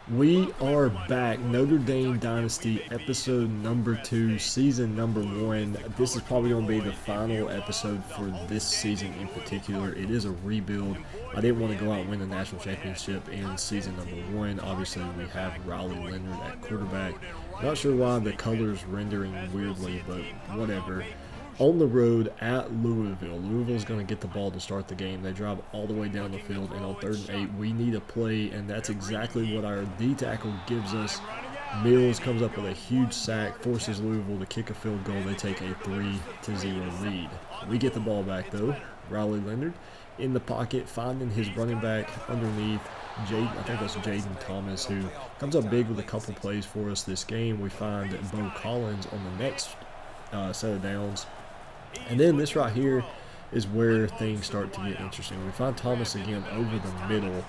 We are back. Notre Dame Dynasty, episode number 2, season number 1. This is probably going to be the final episode for this season in particular. It is a rebuild. I didn't want to go out and win the national championship in season number 1. Obviously, we have Riley Leonard at quarterback. Not sure why the color's rendering weirdly, but whatever. On the road at Louisville. Louisville's going to get the ball to start the game. They drive all the way down the field, and on 3rd and 8, we need a play, and that's exactly what our D tackle gives us. Mills comes up with a huge sack, forces Louisville to kick a field goal. They take a 3-0 lead. We get the ball back, though. Riley Leonard in the pocket, finding his running back underneath. I think that's Jaden Thomas, who comes up big with a couple plays for us this game. We find Bo Collins on the next set of downs. And then this right here is where things start to get interesting. We find Thomas again over the middle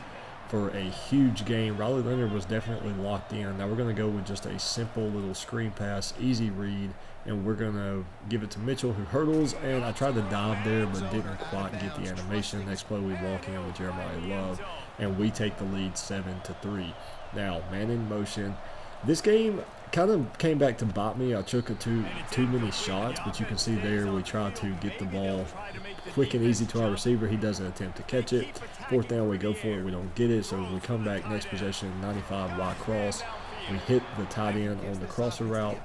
for a huge gain. Riley Leonard was definitely locked in. Now we're going to go with just a simple little screen pass, easy read, and we're going to give it to Mitchell, who hurdles, and I tried to dive there but didn't quite get the animation. Next play we walk in with Jeremiah Love, and we take the lead 7-3. Now, man in motion. This game kind of came back to bite me. I took too many shots, but you can see there we try to get the ball quick and easy to our receiver. He doesn't attempt to catch it. 4th down, we go for it. We don't get it, so we come back next possession, 95 wide cross. We hit the tight end on the crosser route.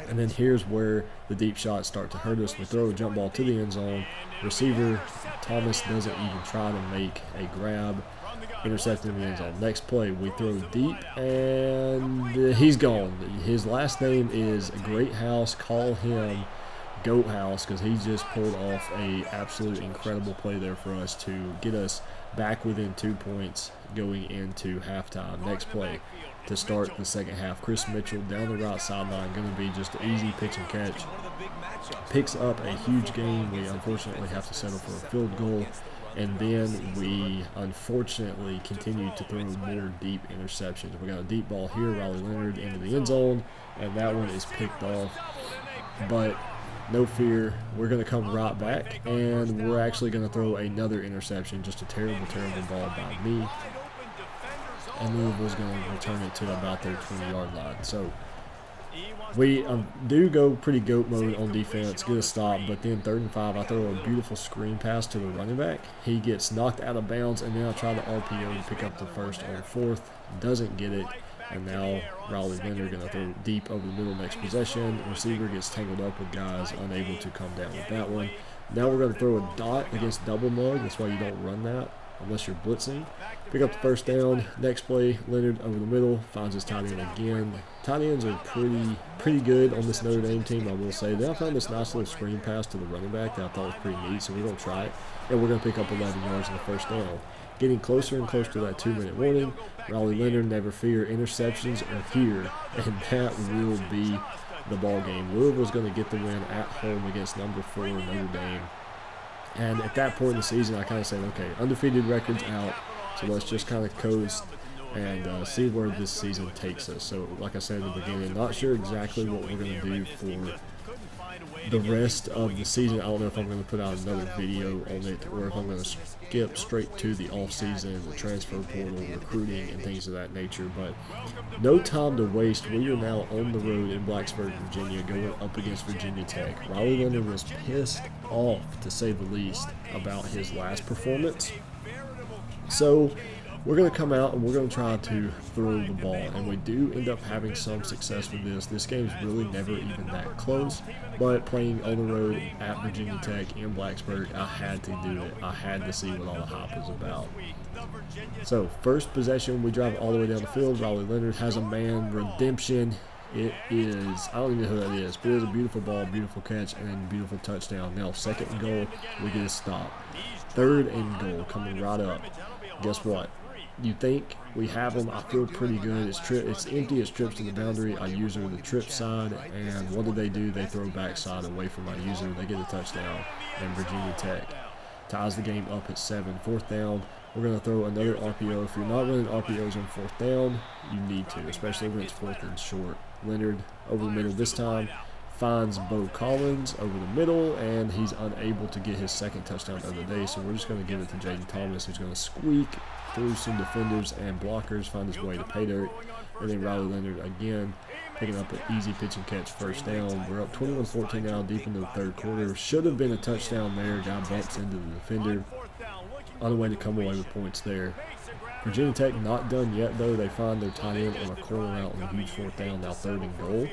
And then here's where the deep shots start to hurt us. We throw a jump ball to the end zone. Receiver Thomas doesn't even try to make a grab. Intercepted in the end zone. Next play, we throw deep, and he's gone. His last name is Great House. Call him Goat House because he just pulled off a absolute incredible play there for us to get us back within 2 points going into halftime. Next play to start the second half. Chris Mitchell down the right sideline, going to be just an easy pitch and catch. Picks up a huge gain. We unfortunately have to settle for a field goal. And then we, unfortunately, continue to throw more deep interceptions. We got a deep ball here, Riley Leonard into the end zone, and that one is picked off. But no fear, we're going to come right back, and we're actually going to throw another interception. Just a terrible, terrible ball by me. And Louisville's going to return it to about their 20-yard line. So we do go pretty goat mode on defense, get a stop, but then 3rd and 5, I throw a beautiful screen pass to the running back. He gets knocked out of bounds, and then I try the RPO to pick up the first on 4th. Doesn't get it, and now Riley Leonard going to throw deep over the middle next possession. The receiver gets tangled up with guys, unable to come down with that one. Now we're going to throw a dot against double mug. That's why you don't run that unless you're blitzing. Pick up the first down. Next play, Leonard over the middle, finds his tight end again. Tight ends are pretty good on this Notre Dame team, I will say. Then I found this nice little screen pass to the running back that I thought was pretty neat, so we're going to try it. And we're going to pick up 11 yards in the first down. Getting closer and closer to that 2-minute warning. Riley Leonard, never fear, interceptions are here, and that will be the ball game. Louisville's going to get the win at home against number 4 Notre Dame. And at that point in the season, I kind of said, okay, undefeated record's out, so let's just kind of coast and see where this season takes us. So, like I said at the beginning, not sure exactly what we're going to do for the rest of the season. I don't know if I'm going to put out another video on it or if I'm going to skip straight to the off-season, the transfer portal, recruiting, and things of that nature. But no time to waste. We are now on the road in Blacksburg, Virginia, going up against Virginia Tech. Riley Leonard was pissed off, to say the least, about his last performance. So we're going to come out and we're going to try to throw the ball, and we do end up having some success with this. This game's really never even that close, but playing on the road at Virginia Tech in Blacksburg, I had to do it. I had to see what all the hype was about. So first possession, we drive all the way down the field. Riley Leonard has a man redemption. It is, I don't even know who that is, but it is a beautiful ball, beautiful catch, and then beautiful touchdown. Now 2nd and goal, we get a stop. 3rd and goal coming right up. Guess what? You think we have them. I feel pretty good. It's empty. It's trips to the boundary. I user the trip side, and what do? They throw backside away from my user. They get a touchdown, and Virginia Tech ties the game up at 7. 4th down, we're going to throw another RPO. If you're not running RPOs on 4th down, you need to, especially when it's 4th and short. Leonard over the middle this time, finds Bo Collins over the middle, and he's unable to get his second touchdown of the day. So we're just going to give it to Jaden Thomas, who's going to squeak through some defenders and blockers, find his way to pay dirt. And then Riley Leonard again picking up an easy pitch and catch first down. We're up 21-14 now, deep into the third quarter. Should have been a touchdown there. Guy bumps into the defender. On the way to come away with points there. Virginia Tech not done yet, though. They find their tight end on a corner route on a huge fourth down, now 3rd and goal.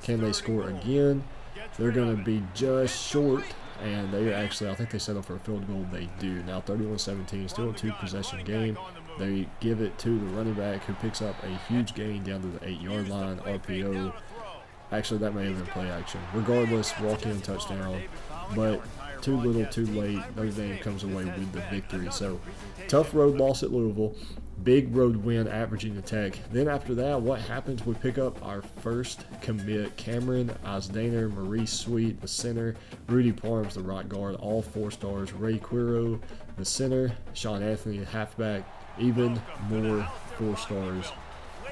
Can they score again? They're going to be just short, and they actually, I think they settle for a field goal. They do. Now 31-17, still a 2-possession game. They give it to the running back, who picks up a huge gain down to the 8-yard line, RPO. Actually, that may have been play action. Regardless, walk-in touchdown, but too little, too late. Notre Dame comes away with the victory. So, tough road loss at Louisville. Big road win at Virginia Tech. Then after that, what happens? We pick up our first commit. Cameron Osdaner, Maurice Sweet, the center, Rudy Parms, the right guard, all 4 stars. Ray Quiro, the center, Sean Anthony, the halfback, even more 4 stars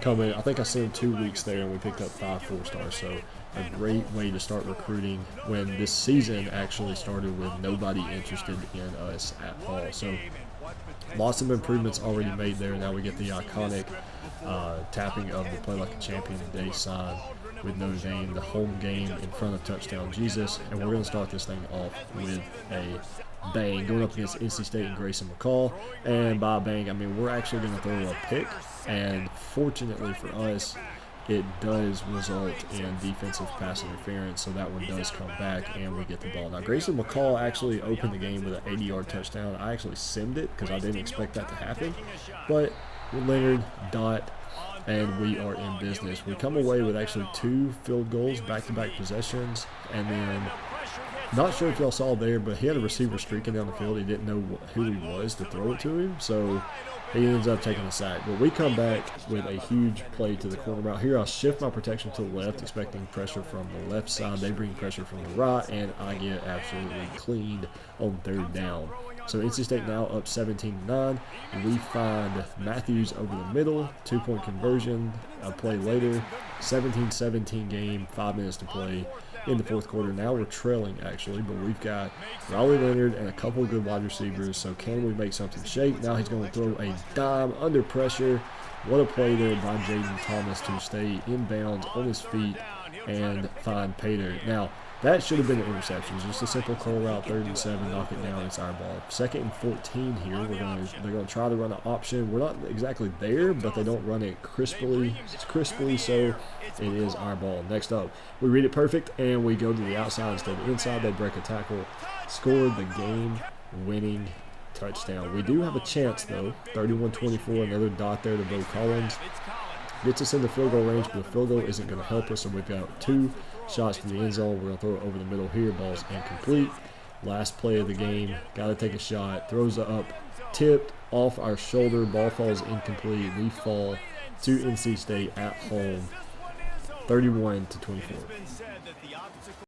coming. I think I sent 2 weeks there, and we picked up 5 4-stars. So a great way to start recruiting when this season actually started with nobody interested in us at all. So lots of improvements already made there. Now we get the iconic tapping of the Play Like a Champion Day sign with Notre Dame, the home game in front of Touchdown Jesus. And we're going to start this thing off with a bang, going up against NC State and Grayson McCall. And by bang, I mean we're actually going to throw a pick. And fortunately for us, it does result in defensive pass interference, so that one does come back, and we get the ball. Now, Grayson McCall actually opened the game with an 80-yard touchdown. I actually simmed it because I didn't expect that to happen. But Leonard, Dot, and we are in business. We come away with actually 2 field goals, back-to-back possessions, and then not sure if y'all saw there, but he had a receiver streaking down the field. He didn't know who he was to throw it to him, so he ends up taking a sack. But we come back with a huge play to the corner route. Here I'll shift my protection to the left, expecting pressure from the left side. They bring pressure from the right, and I get absolutely cleaned on 3rd down. So NC State now up 17-9. We find Matthews over the middle, 2-point conversion. A play later, 17-17 game, 5 minutes to play in the 4th quarter. Now we're trailing, actually, but we've got Riley Leonard and a couple of good wide receivers, so can we make something shake? Now he's going to throw a dime under pressure. What a play there by Jaden Thomas to stay inbounds on his feet and find pay dirt. Now, that should have been an interception. Just a simple curl route, 3rd and 7, knock it down, it's our ball. 2nd and 14 here. They're going to try to run an option. We're not exactly there, but they don't run it crisply, so it is our ball. Next up, we read it perfect, and we go to the outside instead of inside. They break a tackle, scored the game-winning touchdown. We do have a chance, though. 31-24, another dot there to Bo Collins. Gets us in the field goal range, but the field goal isn't going to help us, so we've got 2 shots to the end zone. We're going to throw it over the middle here. Ball's incomplete. Last play of the game. Got to take a shot. Throws it up. Tipped off our shoulder. Ball falls incomplete. We fall to NC State at home, 31-24.